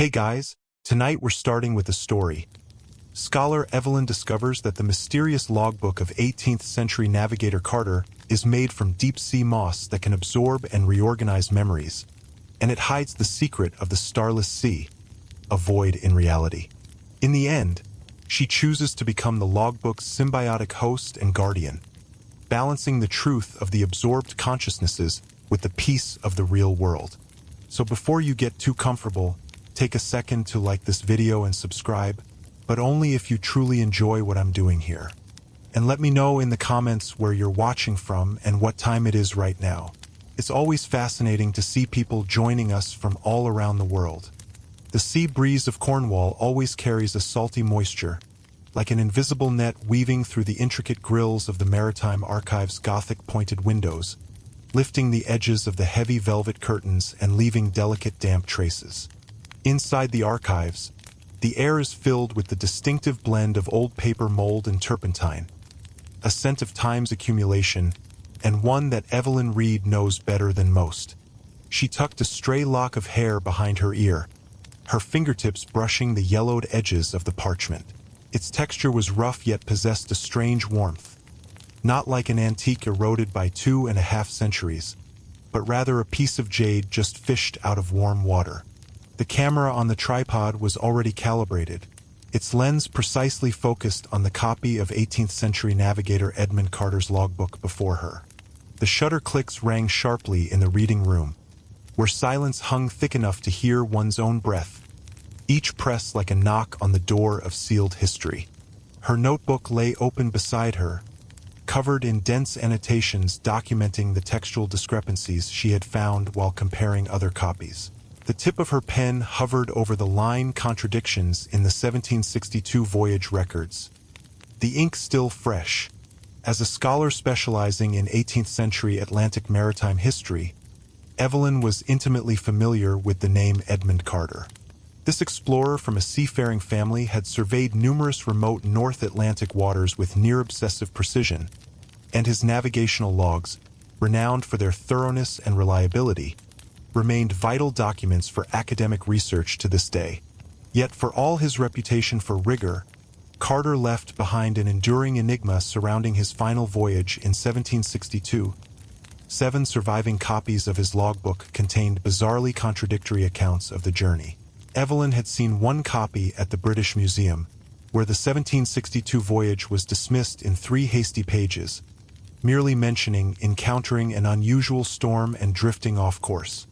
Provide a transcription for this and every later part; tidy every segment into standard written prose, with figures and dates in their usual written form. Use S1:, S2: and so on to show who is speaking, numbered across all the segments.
S1: Hey guys, tonight we're starting with a story. Scholar Evelyn discovers that the mysterious logbook of 18th century navigator Carter is made from deep-sea moss that can absorb and reorganize memories, and it hides the secret of the starless sea, a void in reality. In the end, she chooses to become the logbook's symbiotic host and guardian, balancing the truth of the absorbed consciousnesses with the peace of the real world. So before you get too comfortable, take a second to like this video and subscribe, but only if you truly enjoy what I'm doing here. And let me know in the comments where you're watching from and what time it is right now. It's always fascinating to see people joining us from all around the world. The sea breeze of Cornwall always carries a salty moisture, like an invisible net weaving through the intricate grills of the Maritime Archive's Gothic pointed windows, lifting the edges of the heavy velvet curtains and leaving delicate damp traces. Inside the archives, the air is filled with the distinctive blend of old paper mold and turpentine, a scent of time's accumulation, and one that Evelyn Reed knows better than most. She tucked a stray lock of hair behind her ear, her fingertips brushing the yellowed edges of the parchment. Its texture was rough yet possessed a strange warmth, not like an antique eroded by 2.5 centuries, but rather a piece of jade just fished out of warm water. The camera on the tripod was already calibrated, its lens precisely focused on the copy of 18th century navigator Edmund Carter's logbook before her. The shutter clicks rang sharply in the reading room, where silence hung thick enough to hear one's own breath, each press like a knock on the door of sealed history. Her notebook lay open beside her, covered in dense annotations documenting the textual discrepancies she had found while comparing other copies. The tip of her pen hovered over the line contradictions in the 1762 voyage records. The ink still fresh. As a scholar specializing in 18th century Atlantic maritime history, Evelyn was intimately familiar with the name Edmund Carter. This explorer from a seafaring family had surveyed numerous remote North Atlantic waters with near-obsessive precision, and his navigational logs, renowned for their thoroughness and reliability, remained vital documents for academic research to this day. Yet for all his reputation for rigor, Carter left behind an enduring enigma surrounding his final voyage in 1762. 7 surviving copies of his logbook contained bizarrely contradictory accounts of the journey. Evelyn had seen one copy at the British Museum, where the 1762 voyage was dismissed in 3 hasty pages, merely mentioning encountering an unusual storm and drifting off course.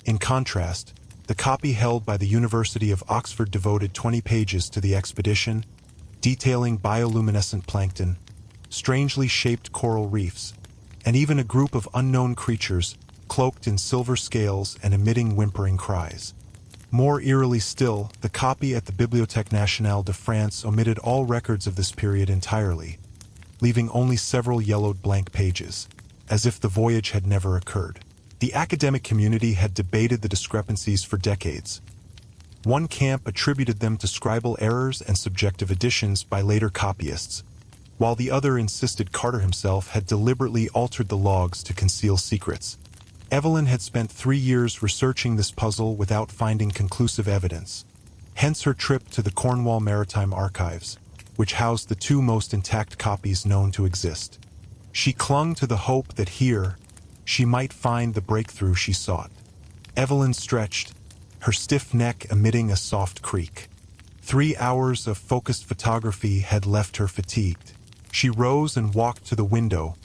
S1: In contrast, the copy held by the University of Oxford devoted 20 pages to the expedition, detailing bioluminescent plankton, strangely shaped coral reefs, and even a group of unknown creatures cloaked in silver scales and emitting whimpering cries. More eerily still, the copy at the Bibliothèque Nationale de France omitted all records of this period entirely, leaving only several yellowed blank pages, as if the voyage had never occurred. The academic community had debated the discrepancies for decades. One camp attributed them to scribal errors and subjective additions by later copyists, while the other insisted Carter himself had deliberately altered the logs to conceal secrets. Evelyn had spent 3 years researching this puzzle without finding conclusive evidence, hence her trip to the Cornwall Maritime Archives, which housed the 2 most intact copies known to exist. She clung to the hope that here, she might find the breakthrough she sought. Evelyn stretched, her stiff neck emitting a soft creak. 3 hours of focused photography had left her fatigued. She rose and walked to the window,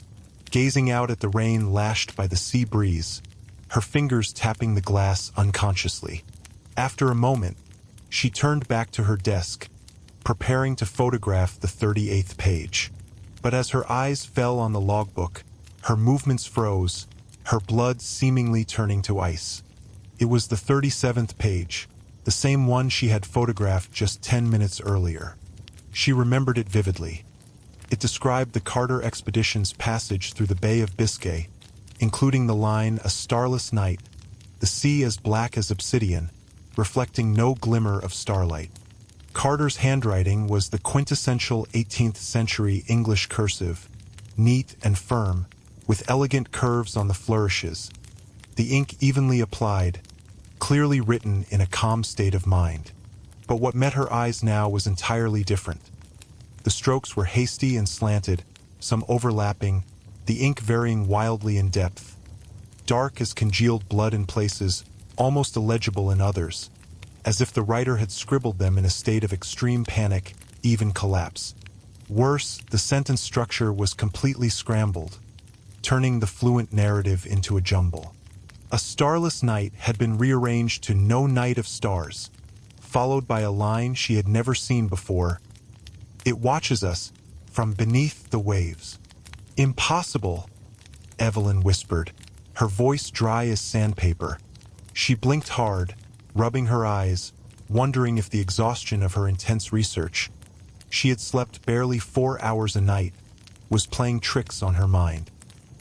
S1: gazing out at the rain lashed by the sea breeze, her fingers tapping the glass unconsciously. After a moment, she turned back to her desk, preparing to photograph the 38th page. But as her eyes fell on the logbook, her movements froze, her blood seemingly turning to ice. It was the 37th page, the same one she had photographed just 10 minutes earlier. She remembered it vividly. It described the Carter expedition's passage through the Bay of Biscay, including the line, "A starless night, the sea as black as obsidian, reflecting no glimmer of starlight." Carter's handwriting was the quintessential 18th century English cursive, neat and firm, with elegant curves on the flourishes, the ink evenly applied, clearly written in a calm state of mind. But what met her eyes now was entirely different. The strokes were hasty and slanted, some overlapping, the ink varying wildly in depth. Dark as congealed blood in places, almost illegible in others, as if the writer had scribbled them in a state of extreme panic, even collapse. Worse, the sentence structure was completely scrambled, turning the fluent narrative into a jumble. A starless night had been rearranged to no night of stars, followed by a line she had never seen before. It watches us from beneath the waves. Impossible, Evelyn whispered, her voice dry as sandpaper. She blinked hard, rubbing her eyes, wondering if the exhaustion of her intense research, she had slept barely 4 hours a night, was playing tricks on her mind.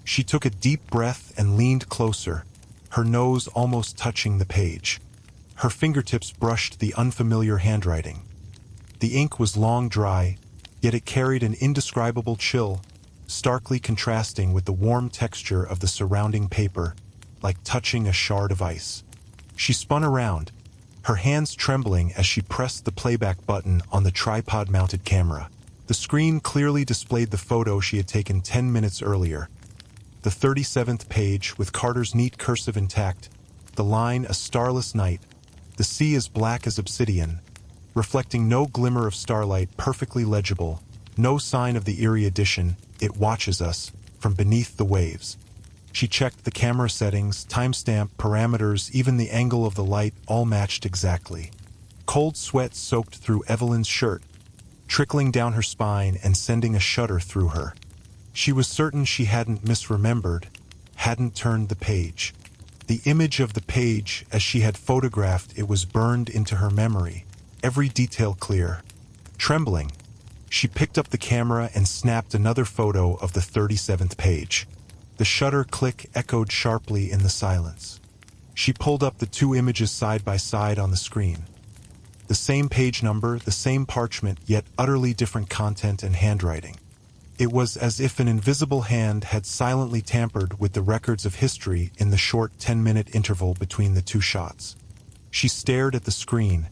S1: She took a deep breath and leaned closer, her nose almost touching the page. Her fingertips brushed the unfamiliar handwriting. The ink was long dry, yet it carried an indescribable chill, starkly contrasting with the warm texture of the surrounding paper, like touching a shard of ice. She spun around, her hands trembling as she pressed the playback button on the tripod-mounted camera. The screen clearly displayed the photo she had taken 10 minutes earlier. The 37th page, with Carter's neat cursive intact, the line, "A starless night," the sea as black as obsidian, reflecting no glimmer of starlight, perfectly legible, no sign of the eerie addition, "It watches us," from beneath the waves. She checked the camera settings, timestamp, parameters, even the angle of the light, all matched exactly. Cold sweat soaked through Evelyn's shirt, trickling down her spine and sending a shudder through her. She was certain she hadn't misremembered, hadn't turned the page. The image of the page, as she had photographed it, was burned into her memory, every detail clear. Trembling, she picked up the camera and snapped another photo of the 37th page. The shutter click echoed sharply in the silence. She pulled up the two images side by side on the screen. The same page number, the same parchment, yet utterly different content and handwriting. It was as if an invisible hand had silently tampered with the records of history in the short 10-minute interval between the two shots. She stared at the screen,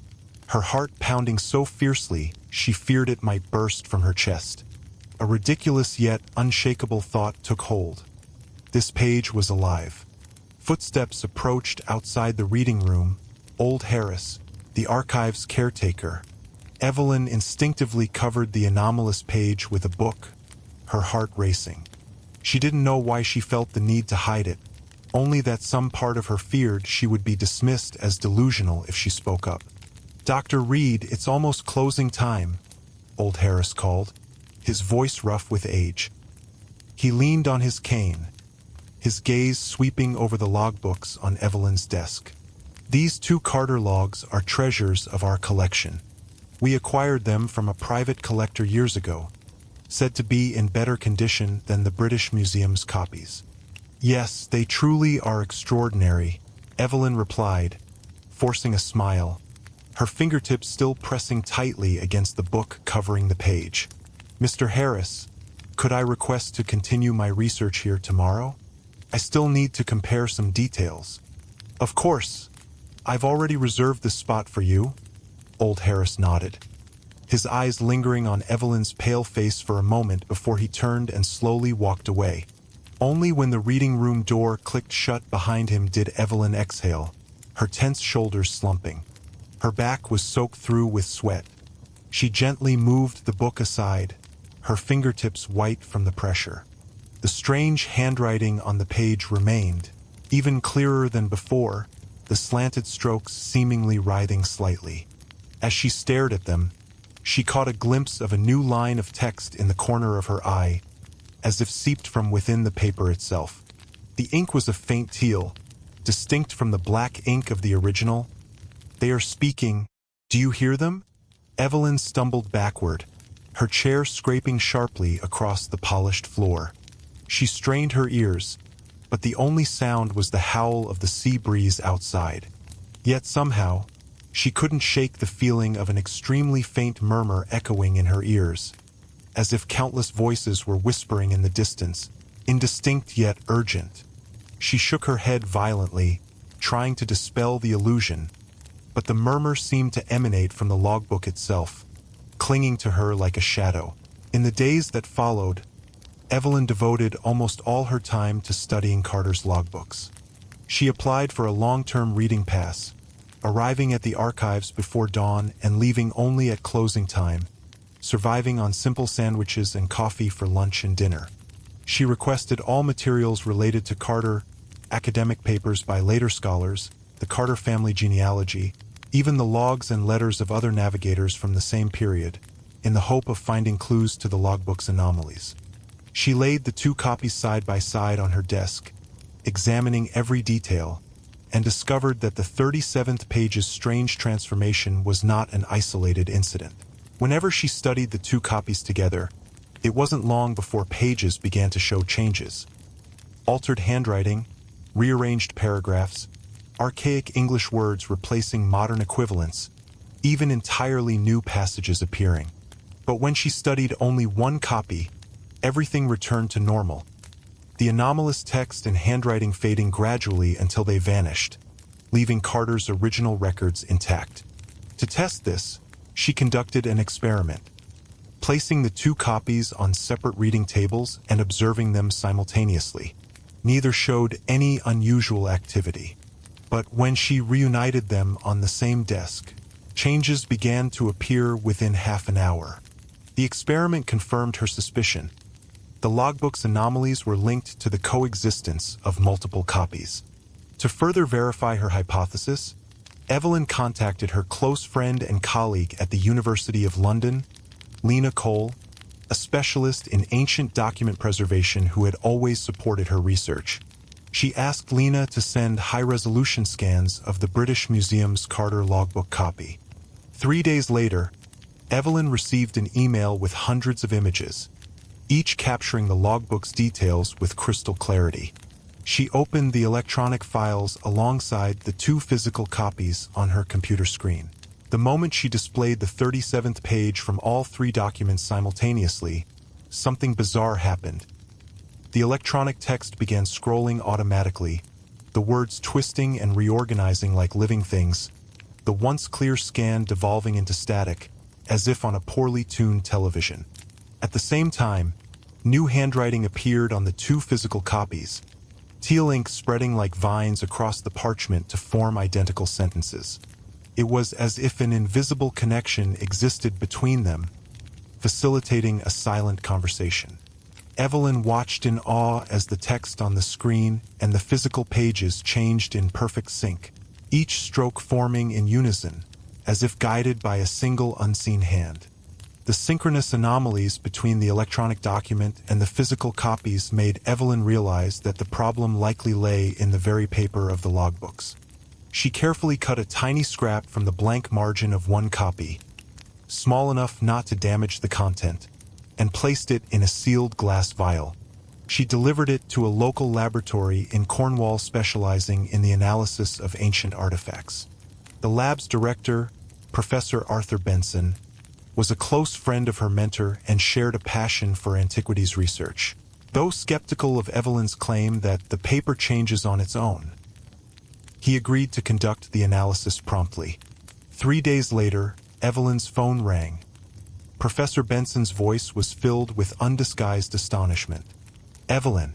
S1: her heart pounding so fiercely she feared it might burst from her chest. A ridiculous yet unshakable thought took hold. This page was alive. Footsteps approached outside the reading room. Old Harris, the archive's caretaker. Evelyn instinctively covered the anomalous page with a book, her heart racing. She didn't know why she felt the need to hide it, only that some part of her feared she would be dismissed as delusional if she spoke up. "Dr. Reed, it's almost closing time," Old Harris called, his voice rough with age. He leaned on his cane, his gaze sweeping over the logbooks on Evelyn's desk. "These 2 Carter logs are treasures of our collection. We acquired them from a private collector years ago, said to be in better condition than the British Museum's copies." "Yes, they truly are extraordinary," Evelyn replied, forcing a smile, her fingertips still pressing tightly against the book covering the page. "Mr. Harris, could I request to continue my research here tomorrow? I still need to compare some details." "Of course. I've already reserved this spot for you." Old Harris nodded, his eyes lingering on Evelyn's pale face for a moment before he turned and slowly walked away. Only when the reading room door clicked shut behind him did Evelyn exhale, her tense shoulders slumping. Her back was soaked through with sweat. She gently moved the book aside, her fingertips white from the pressure. The strange handwriting on the page remained, even clearer than before, the slanted strokes seemingly writhing slightly. As she stared at them, she caught a glimpse of a new line of text in the corner of her eye, as if seeped from within the paper itself. The ink was a faint teal, distinct from the black ink of the original. "They are speaking. Do you hear them?" Evelyn stumbled backward, her chair scraping sharply across the polished floor. She strained her ears, but the only sound was the howl of the sea breeze outside. Yet somehow, she couldn't shake the feeling of an extremely faint murmur echoing in her ears, as if countless voices were whispering in the distance, indistinct yet urgent. She shook her head violently, trying to dispel the illusion, but the murmur seemed to emanate from the logbook itself, clinging to her like a shadow. In the days that followed, Evelyn devoted almost all her time to studying Carter's logbooks. She applied for a long-term reading pass, arriving at the archives before dawn and leaving only at closing time, surviving on simple sandwiches and coffee for lunch and dinner. She requested all materials related to Carter, academic papers by later scholars, the Carter family genealogy, even the logs and letters of other navigators from the same period, in the hope of finding clues to the logbook's anomalies. She laid the two copies side by side on her desk, examining every detail, and discovered that the 37th page's strange transformation was not an isolated incident. Whenever she studied the two copies together, it wasn't long before pages began to show changes. Altered handwriting, rearranged paragraphs, archaic English words replacing modern equivalents, even entirely new passages appearing. But when she studied only one copy, everything returned to normal, the anomalous text and handwriting fading gradually until they vanished, leaving Carter's original records intact. To test this, she conducted an experiment, placing the two copies on separate reading tables and observing them simultaneously. Neither showed any unusual activity. But when she reunited them on the same desk, changes began to appear within half an hour. The experiment confirmed her suspicion. The logbook's anomalies were linked to the coexistence of multiple copies. To further verify her hypothesis, Evelyn contacted her close friend and colleague at the University of London, Lena Cole, a specialist in ancient document preservation who had always supported her research. She asked Lena to send high-resolution scans of the British Museum's Carter logbook copy. 3 days later, Evelyn received an email with hundreds of images, each capturing the logbook's details with crystal clarity. She opened the electronic files alongside the two physical copies on her computer screen. The moment she displayed the 37th page from all three documents simultaneously, something bizarre happened. The electronic text began scrolling automatically, the words twisting and reorganizing like living things, the once clear scan devolving into static, as if on a poorly tuned television. At the same time, new handwriting appeared on the two physical copies, teal ink spreading like vines across the parchment to form identical sentences. It was as if an invisible connection existed between them, facilitating a silent conversation. Evelyn watched in awe as the text on the screen and the physical pages changed in perfect sync, each stroke forming in unison, as if guided by a single unseen hand. The synchronous anomalies between the electronic document and the physical copies made Evelyn realize that the problem likely lay in the very paper of the logbooks. She carefully cut a tiny scrap from the blank margin of one copy, small enough not to damage the content, and placed it in a sealed glass vial. She delivered it to a local laboratory in Cornwall specializing in the analysis of ancient artifacts. The lab's director, Professor Arthur Benson, was a close friend of her mentor and shared a passion for antiquities research. Though skeptical of Evelyn's claim that the paper changes on its own, he agreed to conduct the analysis promptly. 3 days later, Evelyn's phone rang. Professor Benson's voice was filled with undisguised astonishment. "Evelyn,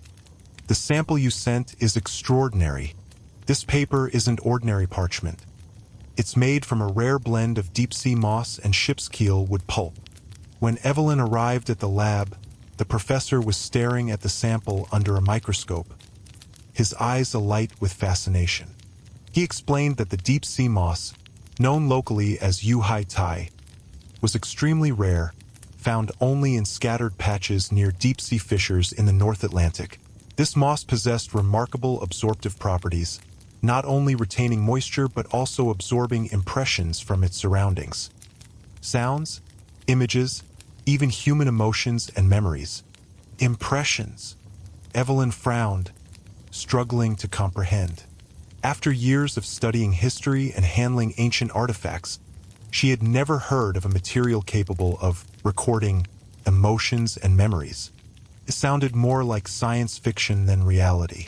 S1: the sample you sent is extraordinary. This paper isn't ordinary parchment. It's made from a rare blend of deep-sea moss and ship's keel wood pulp." When Evelyn arrived at the lab, the professor was staring at the sample under a microscope, his eyes alight with fascination. He explained that the deep-sea moss, known locally as Yuhai Tai, was extremely rare, found only in scattered patches near deep-sea fissures in the North Atlantic. This moss possessed remarkable absorptive properties, not only retaining moisture but also absorbing impressions from its surroundings. Sounds, images, even human emotions and memories. Impressions. Evelyn frowned, struggling to comprehend. After years of studying history and handling ancient artifacts, she had never heard of a material capable of recording emotions and memories. It sounded more like science fiction than reality.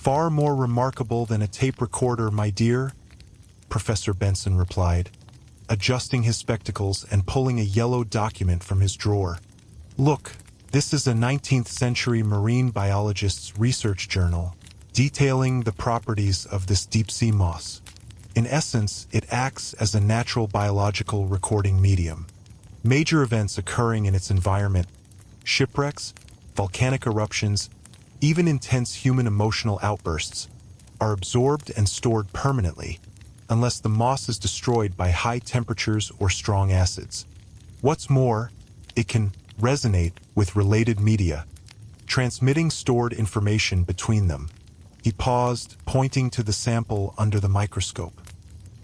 S1: Far more remarkable than a tape recorder, my dear, Professor Benson replied, adjusting his spectacles and pulling a yellow document from his drawer. Look, this is a 19th century marine biologist's research journal, detailing the properties of this deep-sea moss. In essence, it acts as a natural biological recording medium. Major events occurring in its environment, shipwrecks, volcanic eruptions, even intense human emotional outbursts, are absorbed and stored permanently, unless the moss is destroyed by high temperatures or strong acids. What's more, it can resonate with related media, transmitting stored information between them. He paused, pointing to the sample under the microscope.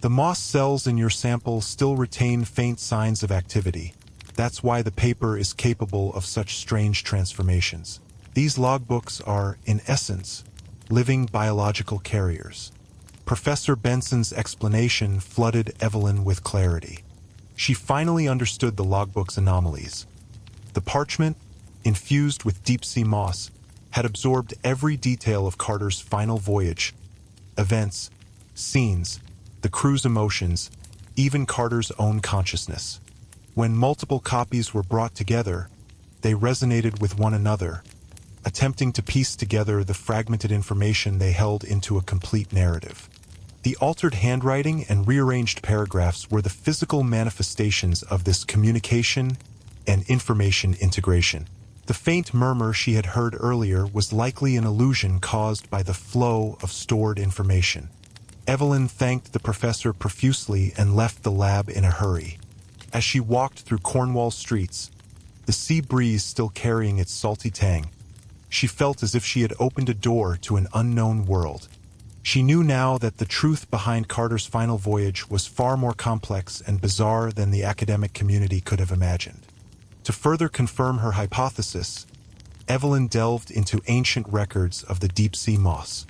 S1: The moss cells in your sample still retain faint signs of activity. That's why the paper is capable of such strange transformations. These logbooks are, in essence, living biological carriers. Professor Benson's explanation flooded Evelyn with clarity. She finally understood the logbook's anomalies. The parchment, infused with deep-sea moss, had absorbed every detail of Carter's final voyage. Events, scenes, the crew's emotions, even Carter's own consciousness. When multiple copies were brought together, they resonated with one another, attempting to piece together the fragmented information they held into a complete narrative. The altered handwriting and rearranged paragraphs were the physical manifestations of this communication and information integration. The faint murmur she had heard earlier was likely an illusion caused by the flow of stored information. Evelyn thanked the professor profusely and left the lab in a hurry. As she walked through Cornwall streets, the sea breeze still carrying its salty tang, she felt as if she had opened a door to an unknown world. She knew now that the truth behind Carter's final voyage was far more complex and bizarre than the academic community could have imagined. To further confirm her hypothesis, Evelyn delved into ancient records of the deep-sea moss.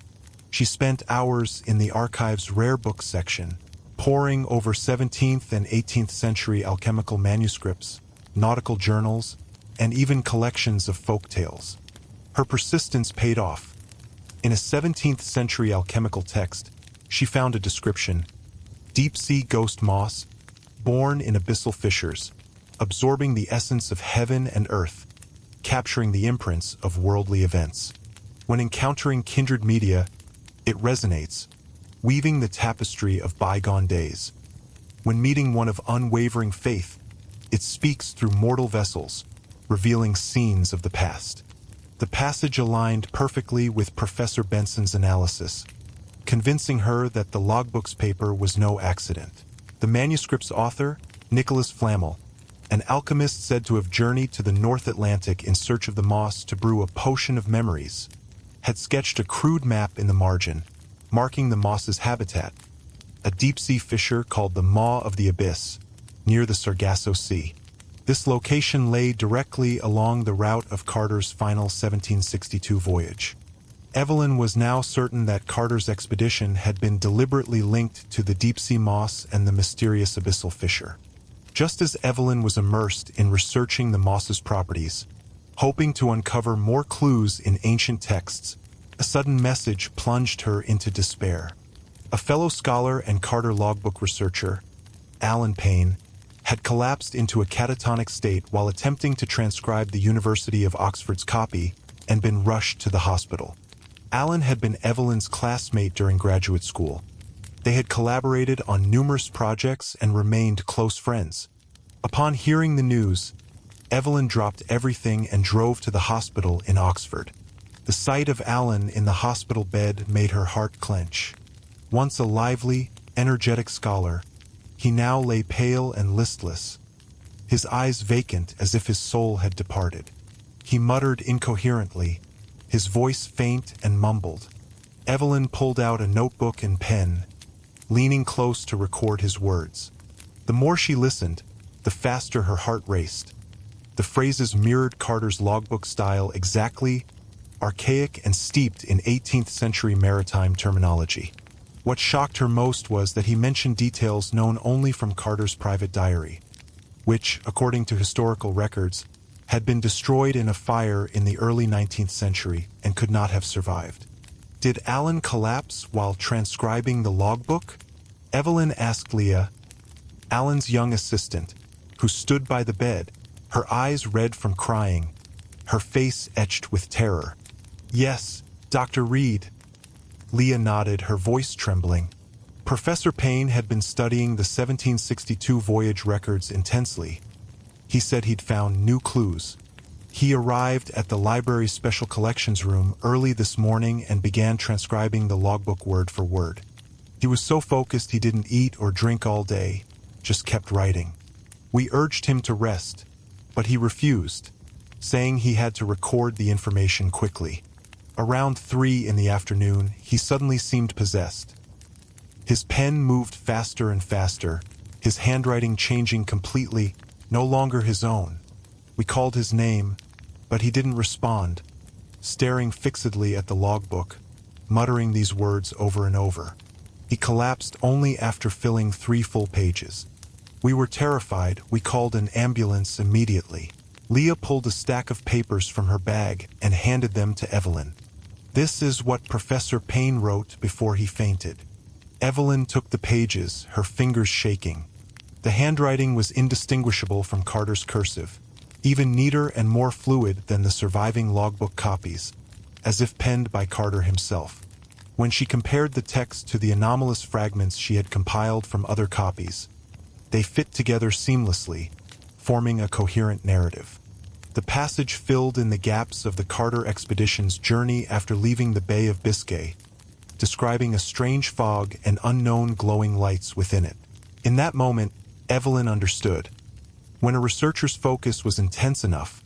S1: She spent hours in the archive's rare books section, poring over 17th and 18th century alchemical manuscripts, nautical journals, and even collections of folk tales. Her persistence paid off. In a 17th century alchemical text, she found a description: deep-sea ghost moss, born in abyssal fissures, absorbing the essence of heaven and earth, capturing the imprints of worldly events. When encountering kindred media, it resonates, weaving the tapestry of bygone days. When meeting one of unwavering faith, it speaks through mortal vessels, revealing scenes of the past. The passage aligned perfectly with Professor Benson's analysis, convincing her that the logbook's paper was no accident. The manuscript's author, Nicholas Flamel, an alchemist said to have journeyed to the North Atlantic in search of the moss to brew a potion of memories, had sketched a crude map in the margin, marking the moss's habitat, a deep-sea fissure called the Maw of the Abyss, near the Sargasso Sea. This location lay directly along the route of Carter's final 1762 voyage. Evelyn was now certain that Carter's expedition had been deliberately linked to the deep-sea moss and the mysterious abyssal fissure. Just as Evelyn was immersed in researching the moss's properties, hoping to uncover more clues in ancient texts, a sudden message plunged her into despair. A fellow scholar and Carter logbook researcher, Alan Payne, had collapsed into a catatonic state while attempting to transcribe the University of Oxford's copy and been rushed to the hospital. Alan had been Evelyn's classmate during graduate school. They had collaborated on numerous projects and remained close friends. Upon hearing the news, Evelyn dropped everything and drove to the hospital in Oxford. The sight of Alan in the hospital bed made her heart clench. Once a lively, energetic scholar, he now lay pale and listless, his eyes vacant as if his soul had departed. He muttered incoherently, his voice faint and mumbled. Evelyn pulled out a notebook and pen, leaning close to record his words. The more she listened, the faster her heart raced. The phrases mirrored Carter's logbook style exactly, archaic and steeped in 18th century maritime terminology. What shocked her most was that he mentioned details known only from Carter's private diary, which, according to historical records, had been destroyed in a fire in the early 19th century and could not have survived. Did Alan collapse while transcribing the logbook? Evelyn asked Leah, Alan's young assistant, who stood by the bed, her eyes red from crying, her face etched with terror. Yes, Dr. Reed. Leah nodded, her voice trembling. Professor Payne had been studying the 1762 voyage records intensely. He said he'd found new clues. He arrived at the library's special collections room early this morning and began transcribing the logbook word for word. He was so focused he didn't eat or drink all day, just kept writing. We urged him to rest, but he refused, saying he had to record the information quickly. Around 3 in the afternoon, he suddenly seemed possessed. His pen moved faster and faster, his handwriting changing completely, no longer his own. We called his name, but he didn't respond, staring fixedly at the logbook, muttering these words over and over. He collapsed only after filling 3 full pages. We were terrified. We called an ambulance immediately. Leah pulled a stack of papers from her bag and handed them to Evelyn. This is what Professor Payne wrote before he fainted. Evelyn took the pages, her fingers shaking. The handwriting was indistinguishable from Carter's cursive, even neater and more fluid than the surviving logbook copies, as if penned by Carter himself. When she compared the text to the anomalous fragments she had compiled from other copies, they fit together seamlessly, forming a coherent narrative. The passage filled in the gaps of the Carter expedition's journey after leaving the Bay of Biscay, describing a strange fog and unknown glowing lights within it. In that moment, Evelyn understood. When a researcher's focus was intense enough,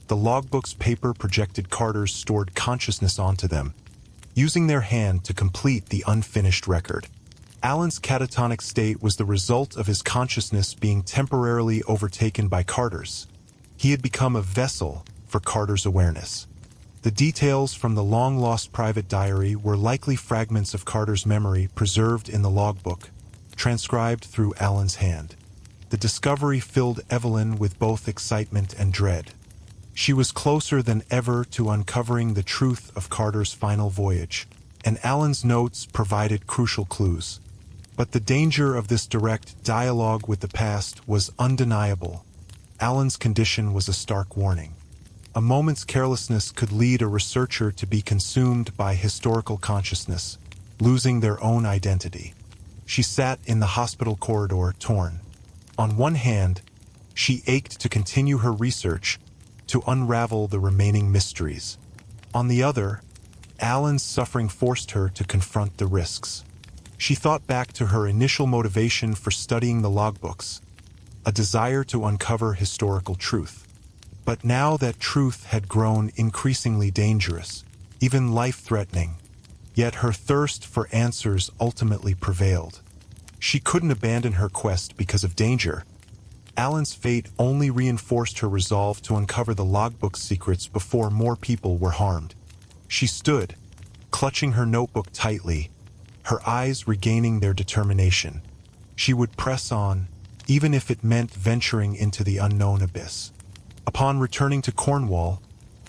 S1: the logbook's paper projected Carter's stored consciousness onto them, using their hand to complete the unfinished record. Alan's catatonic state was the result of his consciousness being temporarily overtaken by Carter's. He had become a vessel for Carter's awareness. The details from the long-lost private diary were likely fragments of Carter's memory preserved in the logbook, transcribed through Alan's hand. The discovery filled Evelyn with both excitement and dread. She was closer than ever to uncovering the truth of Carter's final voyage, and Alan's notes provided crucial clues. But the danger of this direct dialogue with the past was undeniable. Alan's condition was a stark warning. A moment's carelessness could lead a researcher to be consumed by historical consciousness, losing their own identity. She sat in the hospital corridor, torn. On one hand, she ached to continue her research, to unravel the remaining mysteries. On the other, Alan's suffering forced her to confront the risks. She thought back to her initial motivation for studying the logbooks, a desire to uncover historical truth. But now that truth had grown increasingly dangerous, even life-threatening, yet her thirst for answers ultimately prevailed. She couldn't abandon her quest because of danger. Alan's fate only reinforced her resolve to uncover the logbook's secrets before more people were harmed. She stood, clutching her notebook tightly, her eyes regaining their determination. She would press on, even if it meant venturing into the unknown abyss. Upon returning to Cornwall,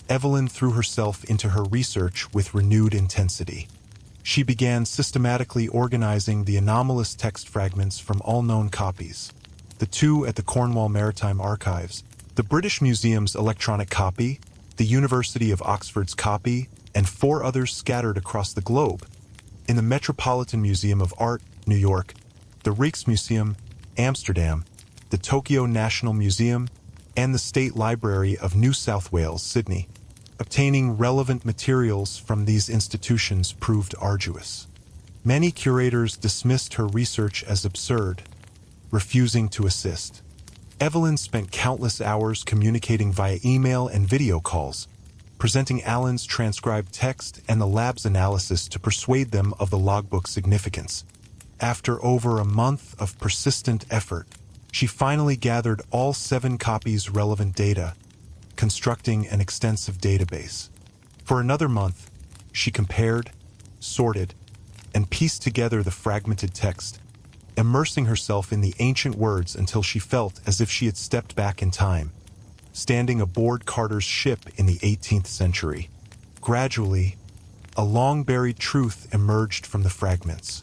S1: Evelyn threw herself into her research with renewed intensity. She began systematically organizing the anomalous text fragments from all known copies. The 2 at the Cornwall Maritime Archives, the British Museum's electronic copy, the University of Oxford's copy, and 4 others scattered across the globe. In the Metropolitan Museum of Art, New York, the Rijksmuseum, Amsterdam, the Tokyo National Museum, and the State Library of New South Wales, Sydney. Obtaining relevant materials from these institutions proved arduous. Many curators dismissed her research as absurd, refusing to assist. Evelyn spent countless hours communicating via email and video calls, presenting Alan's transcribed text and the lab's analysis to persuade them of the logbook's significance. After over a month of persistent effort, she finally gathered all 7 copies' relevant data, constructing an extensive database. For another month, she compared, sorted, and pieced together the fragmented text, immersing herself in the ancient words until she felt as if she had stepped back in time, standing aboard Carter's ship in the 18th century. Gradually, a long-buried truth emerged from the fragments.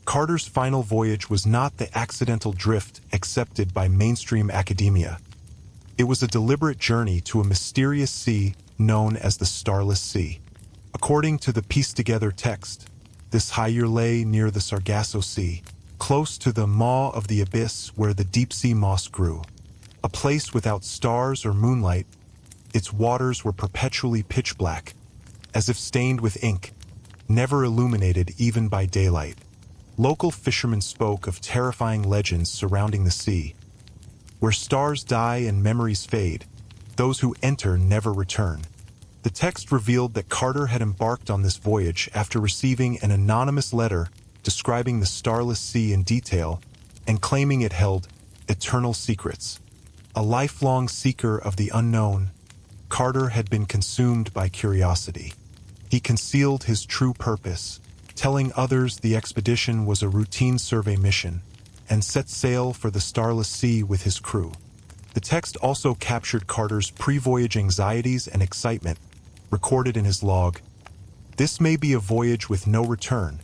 S1: Carter's final voyage was not the accidental drift accepted by mainstream academia. It was a deliberate journey to a mysterious sea known as the Starless Sea. According to the pieced-together text, this higher lay near the Sargasso Sea, close to the maw of the abyss where the deep-sea moss grew. A place without stars or moonlight, its waters were perpetually pitch black, as if stained with ink, never illuminated even by daylight. Local fishermen spoke of terrifying legends surrounding the sea. Where stars die and memories fade, those who enter never return. The text revealed that Carter had embarked on this voyage after receiving an anonymous letter describing the Starless Sea in detail and claiming it held eternal secrets. A lifelong seeker of the unknown, Carter had been consumed by curiosity. He concealed his true purpose, telling others the expedition was a routine survey mission, and set sail for the Starless Sea with his crew. The text also captured Carter's pre-voyage anxieties and excitement, recorded in his log. "This may be a voyage with no return,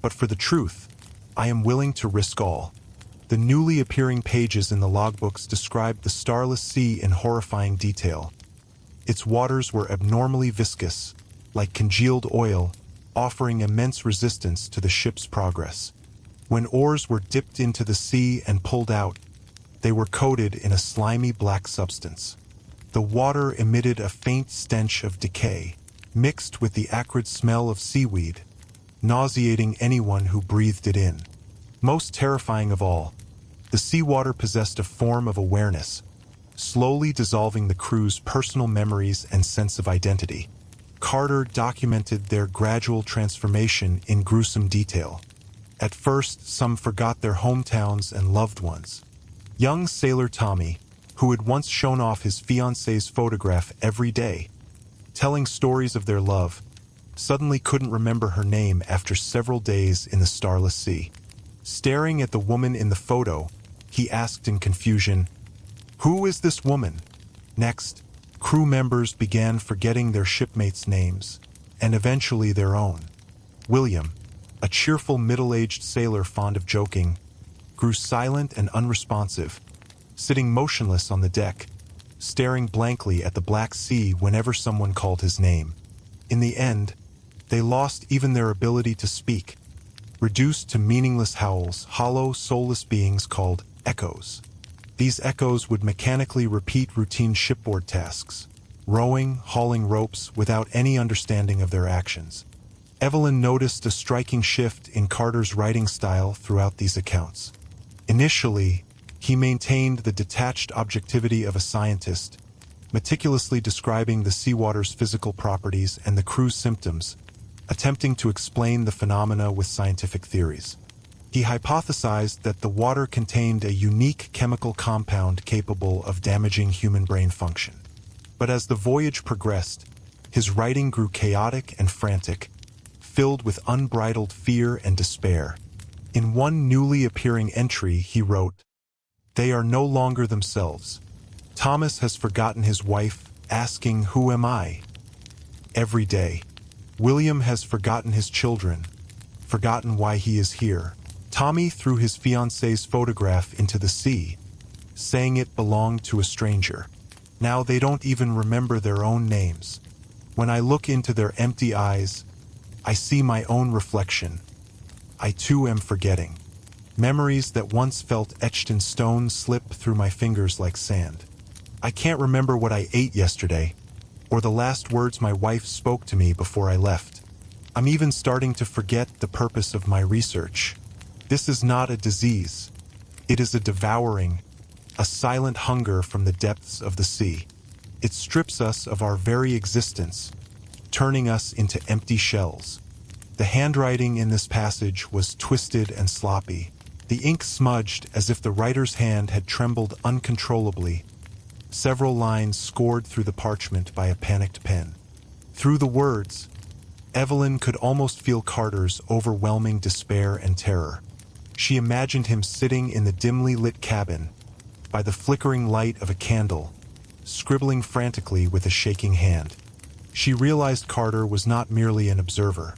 S1: but for the truth, I am willing to risk all." The newly appearing pages in the logbooks described the Starless Sea in horrifying detail. Its waters were abnormally viscous, like congealed oil, offering immense resistance to the ship's progress. When oars were dipped into the sea and pulled out, they were coated in a slimy black substance. The water emitted a faint stench of decay, mixed with the acrid smell of seaweed, nauseating anyone who breathed it in. Most terrifying of all, the seawater possessed a form of awareness, slowly dissolving the crew's personal memories and sense of identity. Carter documented their gradual transformation in gruesome detail. At first, some forgot their hometowns and loved ones. Young sailor Tommy, who had once shown off his fiancée's photograph every day, telling stories of their love, suddenly couldn't remember her name after several days in the Starless Sea. Staring at the woman in the photo, he asked in confusion, "Who is this woman?" Next, crew members began forgetting their shipmates' names, and eventually their own. William, a cheerful middle-aged sailor fond of joking, grew silent and unresponsive, sitting motionless on the deck, staring blankly at the black sea whenever someone called his name. In the end, they lost even their ability to speak, reduced to meaningless howls, hollow, soulless beings called echoes. These echoes would mechanically repeat routine shipboard tasks, rowing, hauling ropes without any understanding of their actions. Evelyn noticed a striking shift in Carter's writing style throughout these accounts. Initially, he maintained the detached objectivity of a scientist, meticulously describing the seawater's physical properties and the crew's symptoms, attempting to explain the phenomena with scientific theories. He hypothesized that the water contained a unique chemical compound capable of damaging human brain function. But as the voyage progressed, his writing grew chaotic and frantic, filled with unbridled fear and despair. In one newly appearing entry, he wrote, "They are no longer themselves. Thomas has forgotten his wife, asking, 'Who am I?' every day. William has forgotten his children, forgotten why he is here. Tommy threw his fiancée's photograph into the sea, saying it belonged to a stranger. Now they don't even remember their own names. When I look into their empty eyes, I see my own reflection. I too am forgetting. Memories that once felt etched in stone slip through my fingers like sand. I can't remember what I ate yesterday, or the last words my wife spoke to me before I left. I'm even starting to forget the purpose of my research. This is not a disease. It is a devouring, a silent hunger from the depths of the sea. It strips us of our very existence, turning us into empty shells." The handwriting in this passage was twisted and sloppy. The ink smudged as if the writer's hand had trembled uncontrollably, several lines scored through the parchment by a panicked pen. Through the words, Evelyn could almost feel Carter's overwhelming despair and terror. She imagined him sitting in the dimly lit cabin, by the flickering light of a candle, scribbling frantically with a shaking hand. She realized Carter was not merely an observer.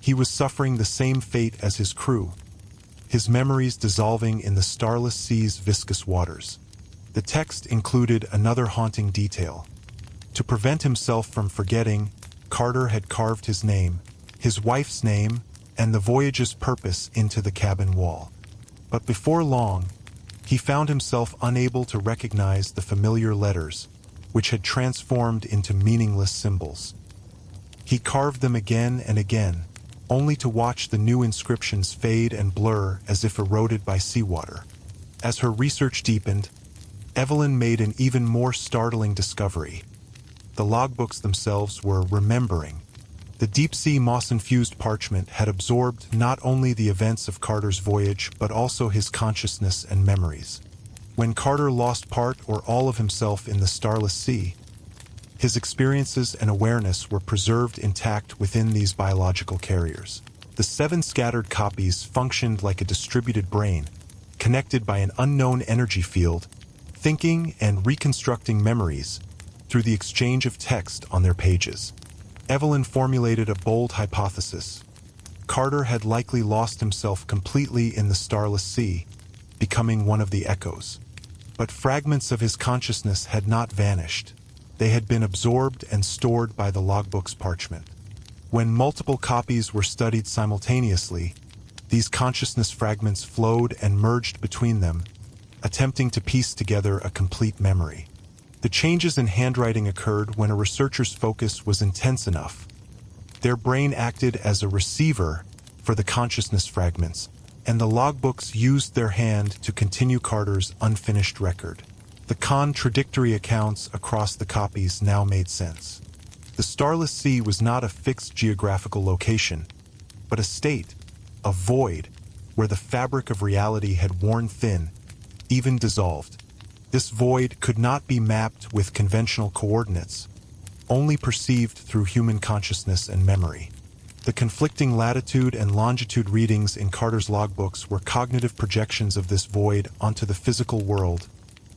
S1: He was suffering the same fate as his crew, his memories dissolving in the starless sea's viscous waters. The text included another haunting detail. To prevent himself from forgetting, Carter had carved his name, his wife's name, and the voyage's purpose into the cabin wall. But before long, he found himself unable to recognize the familiar letters, which had transformed into meaningless symbols. He carved them again and again, only to watch the new inscriptions fade and blur as if eroded by seawater. As her research deepened, Evelyn made an even more startling discovery. The logbooks themselves were remembering. The deep-sea moss-infused parchment had absorbed not only the events of Carter's voyage but also his consciousness and memories. When Carter lost part or all of himself in the starless sea, his experiences and awareness were preserved intact within these biological carriers. The 7 scattered copies functioned like a distributed brain, connected by an unknown energy field, thinking and reconstructing memories through the exchange of text on their pages. Evelyn formulated a bold hypothesis. Carter had likely lost himself completely in the starless sea, becoming one of the echoes. But fragments of his consciousness had not vanished. They had been absorbed and stored by the logbook's parchment. When multiple copies were studied simultaneously, these consciousness fragments flowed and merged between them, attempting to piece together a complete memory. The changes in handwriting occurred when a researcher's focus was intense enough. Their brain acted as a receiver for the consciousness fragments, and the logbooks used their hand to continue Carter's unfinished record. The contradictory accounts across the copies now made sense. The starless sea was not a fixed geographical location, but a state, a void, where the fabric of reality had worn thin, even dissolved. This void could not be mapped with conventional coordinates, only perceived through human consciousness and memory. The conflicting latitude and longitude readings in Carter's logbooks were cognitive projections of this void onto the physical world,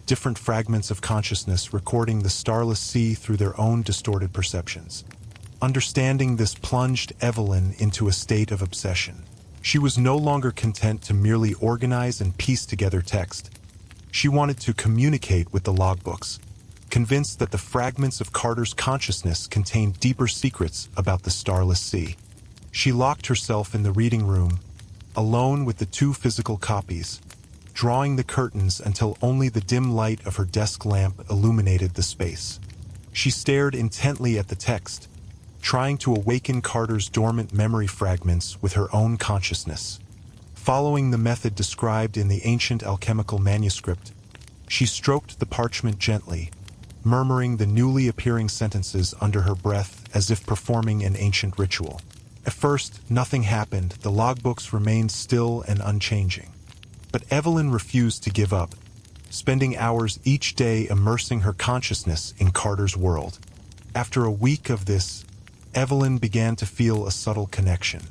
S1: different fragments of consciousness recording the starless sea through their own distorted perceptions. Understanding this plunged Evelyn into a state of obsession. She was no longer content to merely organize and piece together text. She wanted to communicate with the logbooks, convinced that the fragments of Carter's consciousness contained deeper secrets about the starless sea. She locked herself in the reading room, alone with the 2 physical copies, drawing the curtains until only the dim light of her desk lamp illuminated the space. She stared intently at the text, trying to awaken Carter's dormant memory fragments with her own consciousness. Following the method described in the ancient alchemical manuscript, she stroked the parchment gently, murmuring the newly appearing sentences under her breath as if performing an ancient ritual. At first, nothing happened. The logbooks remained still and unchanging. But Evelyn refused to give up, spending hours each day immersing her consciousness in Carter's world. After a week of this, Evelyn began to feel a subtle connection.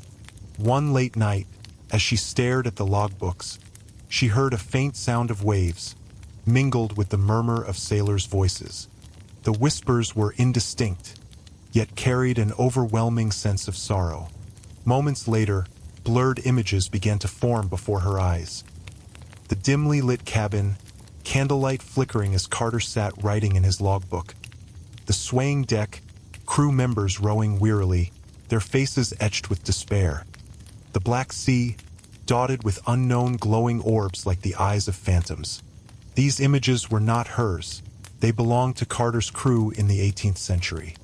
S1: One late night, as she stared at the logbooks, she heard a faint sound of waves, mingled with the murmur of sailors' voices. The whispers were indistinct, yet carried an overwhelming sense of sorrow. Moments later, blurred images began to form before her eyes. The dimly lit cabin, candlelight flickering as Carter sat writing in his logbook. The swaying deck, crew members rowing wearily, their faces etched with despair. The black sea, dotted with unknown glowing orbs like the eyes of phantoms. These images were not hers. They belonged to Carter's crew in the 18th century.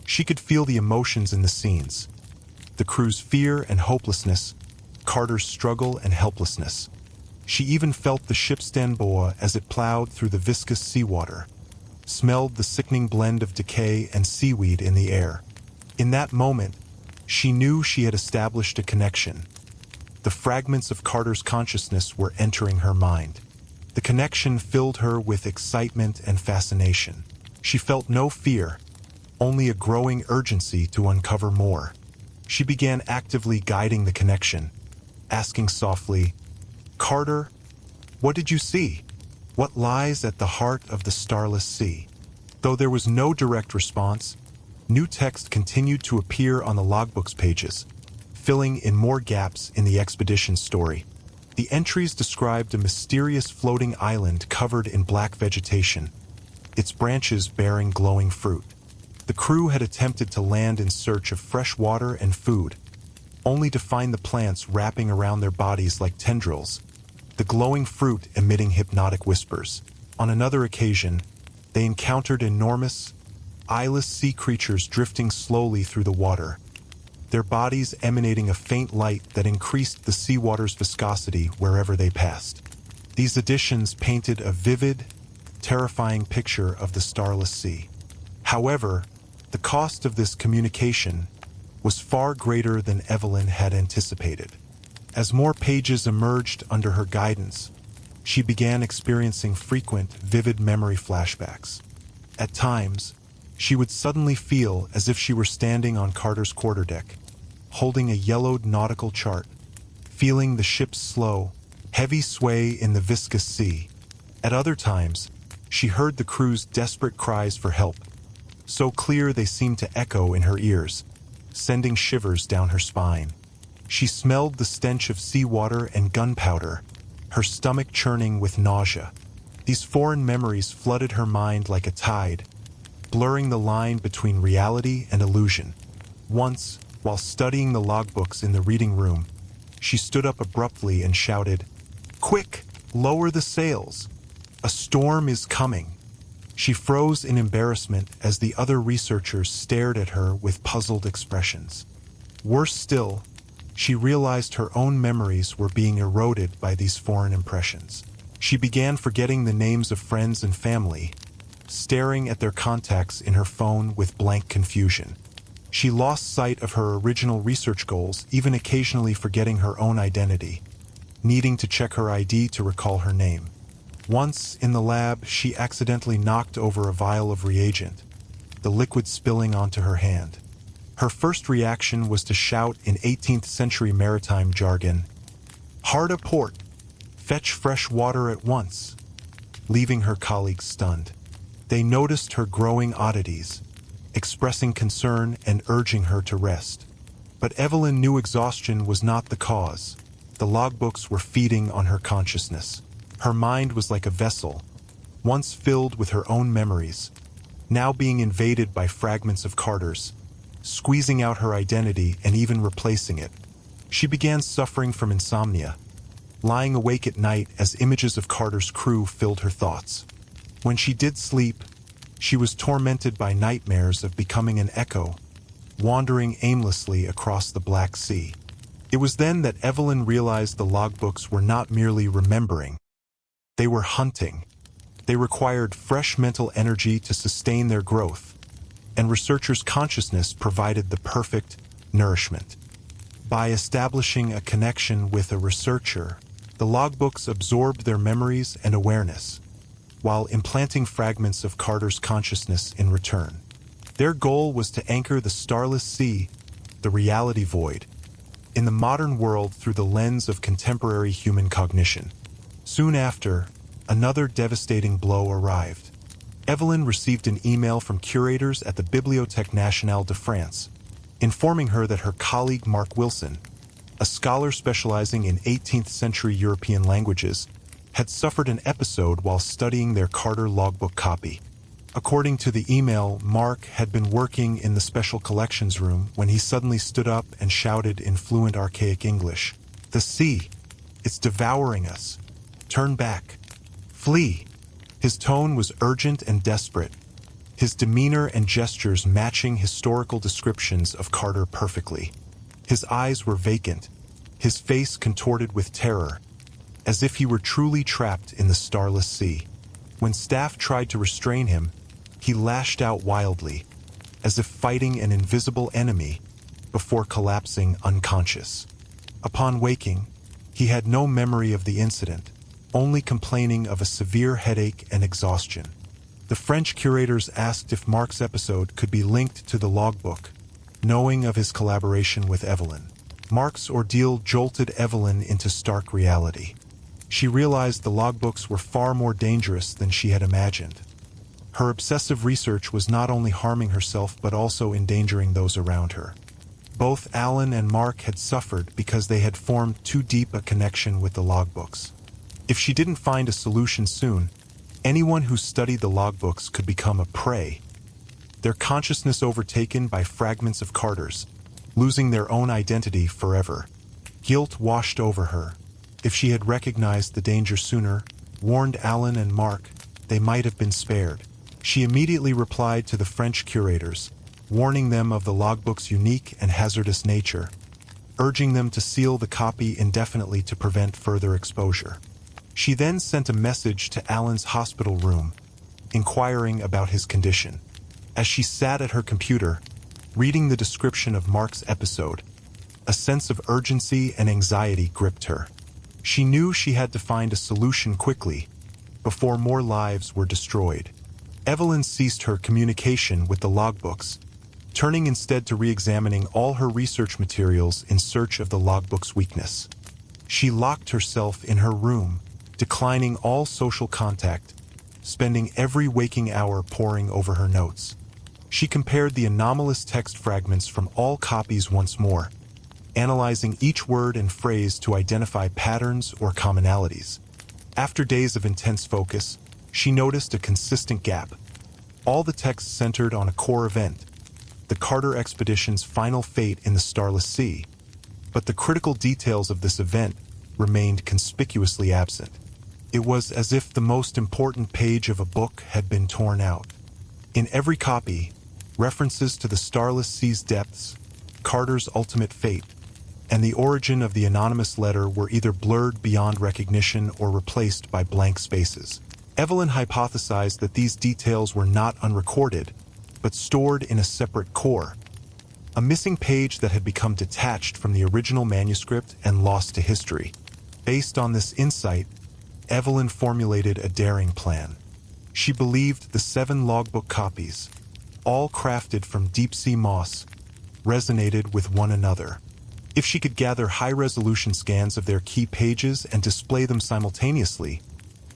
S1: She could feel the emotions in the scenes. The crew's fear and hopelessness, Carter's struggle and helplessness. She even felt the ship's boa as it plowed through the viscous seawater, smelled the sickening blend of decay and seaweed in the air. In that moment, she knew she had established a connection. The fragments of Carter's consciousness were entering her mind. The connection filled her with excitement and fascination. She felt no fear, only a growing urgency to uncover more. She began actively guiding the connection, asking softly, "Carter, what did you see? What lies at the heart of the starless sea?" Though there was no direct response, New text continued to appear on the logbook's pages, filling in more gaps in the expedition's story. The entries described a mysterious floating island covered in black vegetation, its branches bearing glowing fruit. The crew had attempted to land in search of fresh water and food, only to find the plants wrapping around their bodies like tendrils, the glowing fruit emitting hypnotic whispers. On another occasion, they encountered enormous, eyeless sea creatures drifting slowly through the water, their bodies emanating a faint light that increased the seawater's viscosity wherever they passed. These additions painted a vivid, terrifying picture of the starless sea. However, the cost of this communication was far greater than Evelyn had anticipated. As more pages emerged under her guidance, she began experiencing frequent, vivid memory flashbacks. At times, she would suddenly feel as if she were standing on Carter's quarterdeck, holding a yellowed nautical chart, feeling the ship's slow, heavy sway in the viscous sea. At other times, she heard the crew's desperate cries for help, so clear they seemed to echo in her ears, sending shivers down her spine. She smelled the stench of seawater and gunpowder, her stomach churning with nausea. These foreign memories flooded her mind like a tide, blurring the line between reality and illusion. Once, while studying the logbooks in the reading room, she stood up abruptly and shouted, "Quick, lower the sails! A storm is coming!" She froze in embarrassment as the other researchers stared at her with puzzled expressions. Worse still, she realized her own memories were being eroded by these foreign impressions. She began forgetting the names of friends and family, staring at their contacts in her phone with blank confusion. She lost sight of her original research goals, even occasionally forgetting her own identity, needing to check her ID to recall her name. Once, in the lab, she accidentally knocked over a vial of reagent, the liquid spilling onto her hand. Her first reaction was to shout in 18th century maritime jargon, "Hard a port! Fetch fresh water at once!" leaving her colleagues stunned. They noticed her growing oddities, expressing concern and urging her to rest. But Evelyn knew exhaustion was not the cause. The logbooks were feeding on her consciousness. Her mind was like a vessel, once filled with her own memories, now being invaded by fragments of Carter's, squeezing out her identity and even replacing it. She began suffering from insomnia, lying awake at night as images of Carter's crew filled her thoughts. When she did sleep, she was tormented by nightmares of becoming an echo, wandering aimlessly across the Black Sea. It was then that Evelyn realized the logbooks were not merely remembering. They were hunting. They required fresh mental energy to sustain their growth, and researchers' consciousness provided the perfect nourishment. By establishing a connection with a researcher, the logbooks absorbed their memories and awareness, while implanting fragments of Carter's consciousness in return. Their goal was to anchor the starless sea, the reality void, in the modern world through the lens of contemporary human cognition. Soon after, another devastating blow arrived. Evelyn received an email from curators at the Bibliothèque Nationale de France, informing her that her colleague Mark Wilson, a scholar specializing in 18th century European languages, had suffered an episode while studying their Carter logbook copy. According to the email, Mark had been working in the special collections room when he suddenly stood up and shouted in fluent archaic English, "The sea! It's devouring us! Turn back! Flee!" His tone was urgent and desperate, his demeanor and gestures matching historical descriptions of Carter perfectly. His eyes were vacant, his face contorted with terror, as if he were truly trapped in the starless sea. When staff tried to restrain him, he lashed out wildly, as if fighting an invisible enemy, before collapsing unconscious. Upon waking, he had no memory of the incident, only complaining of a severe headache and exhaustion. The French curators asked if Mark's episode could be linked to the logbook, knowing of his collaboration with Evelyn. Mark's ordeal jolted Evelyn into stark reality. She realized the logbooks were far more dangerous than she had imagined. Her obsessive research was not only harming herself but also endangering those around her. Both Alan and Mark had suffered because they had formed too deep a connection with the logbooks. If she didn't find a solution soon, anyone who studied the logbooks could become a prey, their consciousness overtaken by fragments of Carter's, losing their own identity forever. Guilt washed over her. If she had recognized the danger sooner, warned Alan and Mark, they might have been spared. She immediately replied to the French curators, warning them of the logbook's unique and hazardous nature, urging them to seal the copy indefinitely to prevent further exposure. She then sent a message to Alan's hospital room, inquiring about his condition. As she sat at her computer, reading the description of Mark's episode, a sense of urgency and anxiety gripped her. She knew she had to find a solution quickly, before more lives were destroyed. Evelyn ceased her communication with the logbooks, turning instead to re-examining all her research materials in search of the logbook's weakness. She locked herself in her room, declining all social contact, spending every waking hour poring over her notes. She compared the anomalous text fragments from all copies once more, analyzing each word and phrase to identify patterns or commonalities. After days of intense focus, she noticed a consistent gap. All the text centered on a core event, the Carter expedition's final fate in the Starless Sea, but the critical details of this event remained conspicuously absent. It was as if the most important page of a book had been torn out. In every copy, references to the Starless Sea's depths, Carter's ultimate fate, and the origin of the anonymous letter were either blurred beyond recognition or replaced by blank spaces. Evelyn hypothesized that these details were not unrecorded, but stored in a separate core, a missing page that had become detached from the original manuscript and lost to history. Based on this insight, Evelyn formulated a daring plan. She believed the 7 logbook copies, all crafted from deep-sea moss, resonated with one another. If she could gather high-resolution scans of their key pages and display them simultaneously,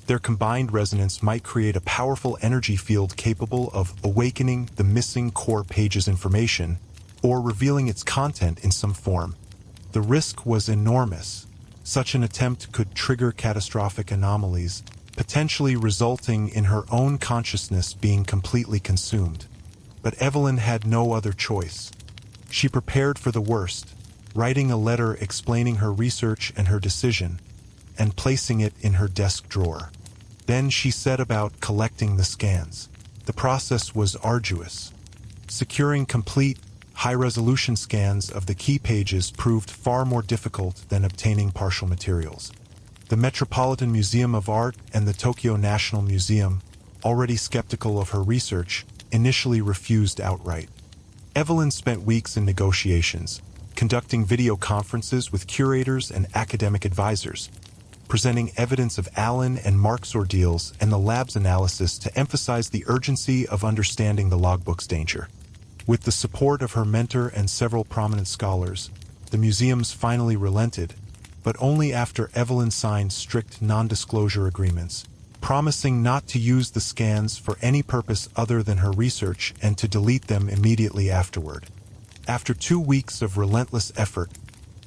S1: their combined resonance might create a powerful energy field capable of awakening the missing core page's information or revealing its content in some form. The risk was enormous. Such an attempt could trigger catastrophic anomalies, potentially resulting in her own consciousness being completely consumed. But Evelyn had no other choice. She prepared for the worst, writing a letter explaining her research and her decision, and placing it in her desk drawer. Then she set about collecting the scans. The process was arduous. Securing complete, high-resolution scans of the key pages proved far more difficult than obtaining partial materials. The Metropolitan Museum of Art and the Tokyo National Museum, already skeptical of her research, initially refused outright. Evelyn spent weeks in negotiations, conducting video conferences with curators and academic advisors, presenting evidence of Alan and Mark's ordeals and the lab's analysis to emphasize the urgency of understanding the logbook's danger. With the support of her mentor and several prominent scholars, the museums finally relented, but only after Evelyn signed strict non-disclosure agreements, promising not to use the scans for any purpose other than her research and to delete them immediately afterward. After 2 weeks of relentless effort,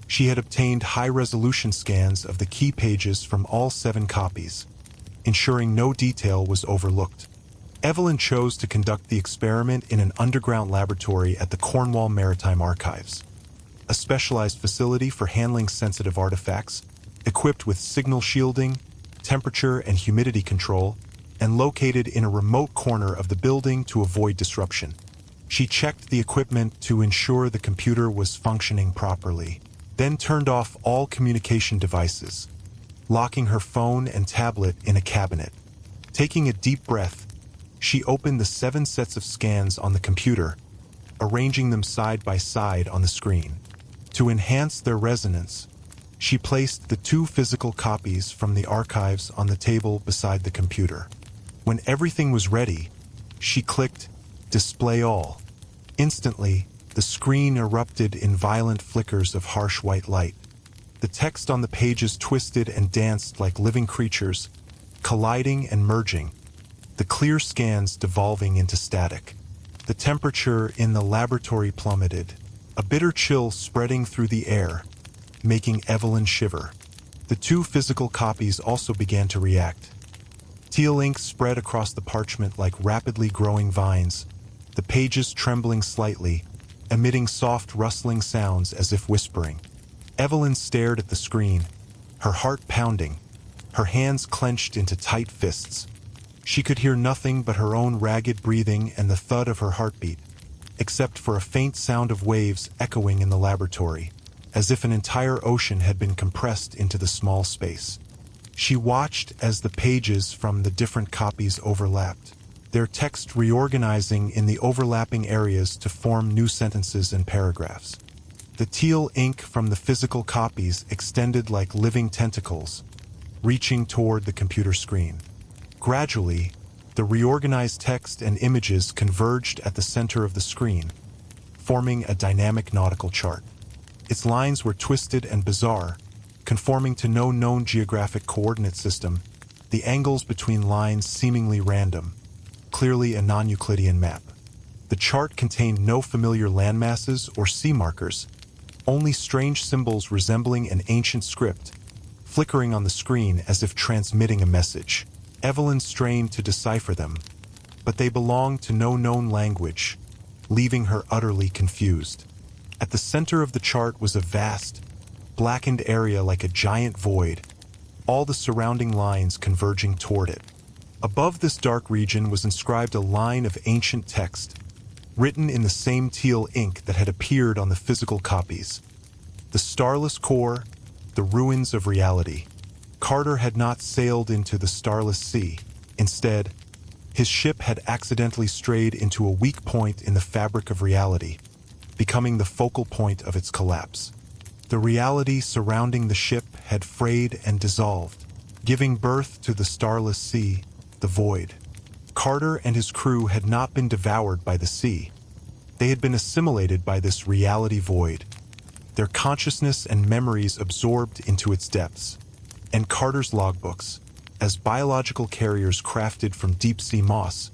S1: she had obtained high-resolution scans of the key pages from all 7 copies, ensuring no detail was overlooked. Evelyn chose to conduct the experiment in an underground laboratory at the Cornwall Maritime Archives, a specialized facility for handling sensitive artifacts, equipped with signal shielding, temperature and humidity control, and located in a remote corner of the building to avoid disruption. She checked the equipment to ensure the computer was functioning properly, then turned off all communication devices, locking her phone and tablet in a cabinet. Taking a deep breath, she opened the 7 sets of scans on the computer, arranging them side by side on the screen. To enhance their resonance, she placed the 2 physical copies from the archives on the table beside the computer. When everything was ready, she clicked Display All. Instantly, the screen erupted in violent flickers of harsh white light. The text on the pages twisted and danced like living creatures, colliding and merging, the clear scans devolving into static. The temperature in the laboratory plummeted, a bitter chill spreading through the air, making Evelyn shiver. The two physical copies also began to react. Teal ink spread across the parchment like rapidly growing vines, the pages trembling slightly, emitting soft rustling sounds as if whispering. Evelyn stared at the screen, her heart pounding, her hands clenched into tight fists. She could hear nothing but her own ragged breathing and the thud of her heartbeat, except for a faint sound of waves echoing in the laboratory, as if an entire ocean had been compressed into the small space. She watched as the pages from the different copies overlapped, their text reorganizing in the overlapping areas to form new sentences and paragraphs. The teal ink from the physical copies extended like living tentacles, reaching toward the computer screen. Gradually, the reorganized text and images converged at the center of the screen, forming a dynamic nautical chart. Its lines were twisted and bizarre, conforming to no known geographic coordinate system, the angles between lines seemingly random, clearly a non-Euclidean map. The chart contained no familiar landmasses or sea markers, only strange symbols resembling an ancient script, flickering on the screen as if transmitting a message. Evelyn strained to decipher them, but they belonged to no known language, leaving her utterly confused. At the center of the chart was a vast, blackened area like a giant void, all the surrounding lines converging toward it. Above this dark region was inscribed a line of ancient text, written in the same teal ink that had appeared on the physical copies. The starless core, the ruins of reality. Carter had not sailed into the starless sea. Instead, his ship had accidentally strayed into a weak point in the fabric of reality, becoming the focal point of its collapse. The reality surrounding the ship had frayed and dissolved, giving birth to the starless sea, the void. Carter and his crew had not been devoured by the sea. They had been assimilated by this reality void, their consciousness and memories absorbed into its depths. And Carter's logbooks, as biological carriers crafted from deep-sea moss,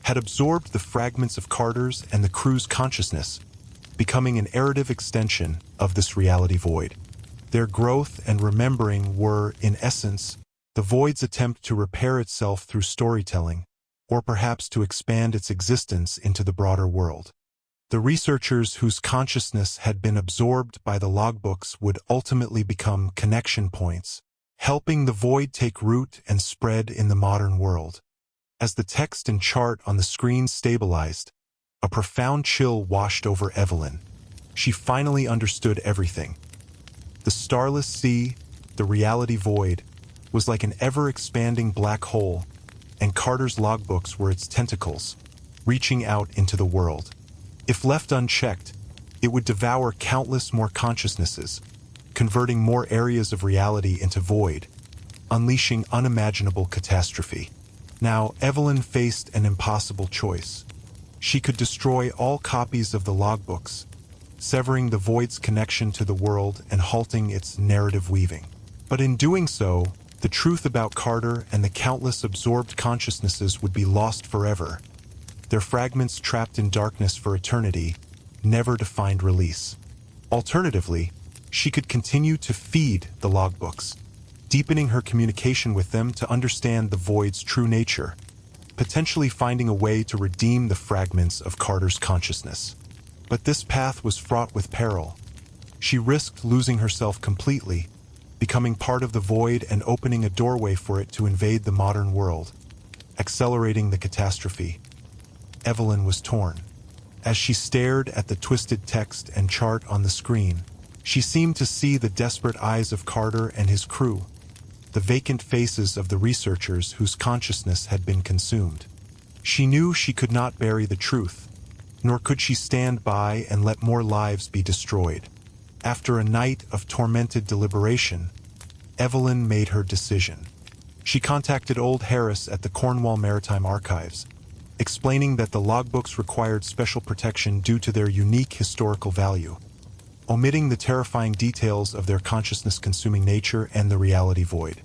S1: had absorbed the fragments of Carter's and the crew's consciousness, becoming an iterative extension of this reality void. Their growth and remembering were, in essence, the void's attempt to repair itself through storytelling, or perhaps to expand its existence into the broader world. The researchers whose consciousness had been absorbed by the logbooks would ultimately become connection points, helping the void take root and spread in the modern world. As the text and chart on the screen stabilized, a profound chill washed over Evelyn. She finally understood everything. The starless sea, the reality void, was like an ever-expanding black hole, and Carter's logbooks were its tentacles, reaching out into the world. If left unchecked, it would devour countless more consciousnesses, converting more areas of reality into void, unleashing unimaginable catastrophe. Now, Evelyn faced an impossible choice. She could destroy all copies of the logbooks, severing the void's connection to the world and halting its narrative weaving. But in doing so, the truth about Carter and the countless absorbed consciousnesses would be lost forever, their fragments trapped in darkness for eternity, never to find release. Alternatively, she could continue to feed the logbooks, deepening her communication with them to understand the void's true nature, potentially finding a way to redeem the fragments of Carter's consciousness. But this path was fraught with peril. She risked losing herself completely, becoming part of the void and opening a doorway for it to invade the modern world, accelerating the catastrophe. Evelyn was torn. As she stared at the twisted text and chart on the screen, she seemed to see the desperate eyes of Carter and his crew, the vacant faces of the researchers whose consciousness had been consumed. She knew she could not bury the truth, nor could she stand by and let more lives be destroyed. After a night of tormented deliberation, Evelyn made her decision. She contacted Old Harris at the Cornwall Maritime Archives, explaining that the logbooks required special protection due to their unique historical value, omitting the terrifying details of their consciousness-consuming nature and the reality void.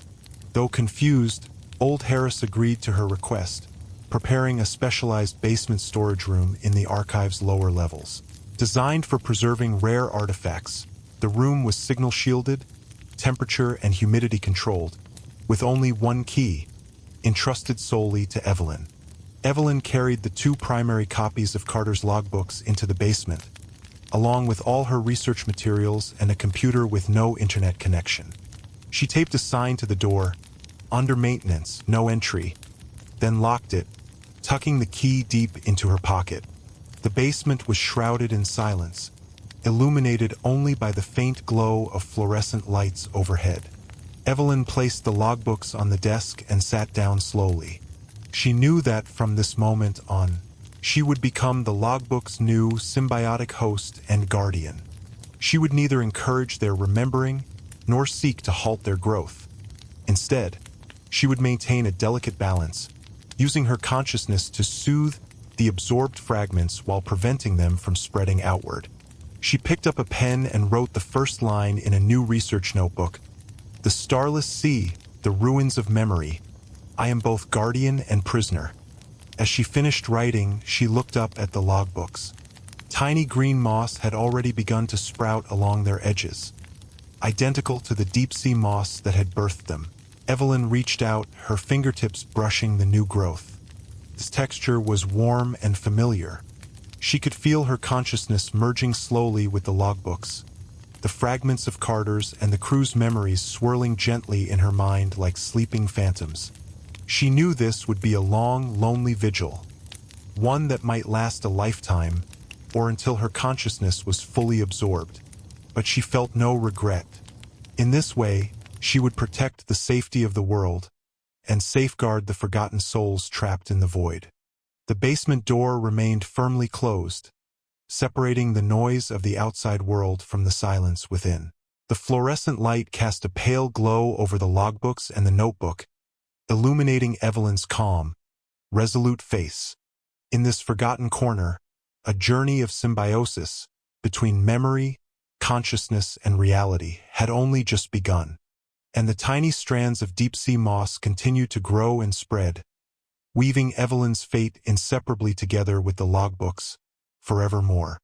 S1: Though confused, Old Harris agreed to her request, preparing a specialized basement storage room in the archive's lower levels. Designed for preserving rare artifacts, the room was signal-shielded, temperature and humidity controlled, with only one key, entrusted solely to Evelyn. Evelyn carried the 2 primary copies of Carter's logbooks into the basement, along with all her research materials and a computer with no internet connection. She taped a sign to the door, "Under maintenance, no entry," then locked it, tucking the key deep into her pocket. The basement was shrouded in silence, illuminated only by the faint glow of fluorescent lights overhead. Evelyn placed the logbooks on the desk and sat down slowly. She knew that from this moment on, she would become the logbook's new symbiotic host and guardian. She would neither encourage their remembering nor seek to halt their growth. Instead, she would maintain a delicate balance, using her consciousness to soothe the absorbed fragments while preventing them from spreading outward. She picked up a pen and wrote the first line in a new research notebook. "The starless sea, the ruins of memory. I am both guardian and prisoner." As she finished writing, she looked up at the logbooks. Tiny green moss had already begun to sprout along their edges, identical to the deep-sea moss that had birthed them. Evelyn reached out, her fingertips brushing the new growth. Its texture was warm and familiar. She could feel her consciousness merging slowly with the logbooks, the fragments of Carter's and the crew's memories swirling gently in her mind like sleeping phantoms. She knew this would be a long, lonely vigil, one that might last a lifetime, or until her consciousness was fully absorbed. But she felt no regret. In this way, she would protect the safety of the world and safeguard the forgotten souls trapped in the void. The basement door remained firmly closed, separating the noise of the outside world from the silence within. The fluorescent light cast a pale glow over the logbooks and the notebook, illuminating Evelyn's calm, resolute face. In this forgotten corner, a journey of symbiosis between memory, consciousness, and reality had only just begun, and the tiny strands of deep-sea moss continued to grow and spread, weaving Evelyn's fate inseparably together with the logbooks, forevermore.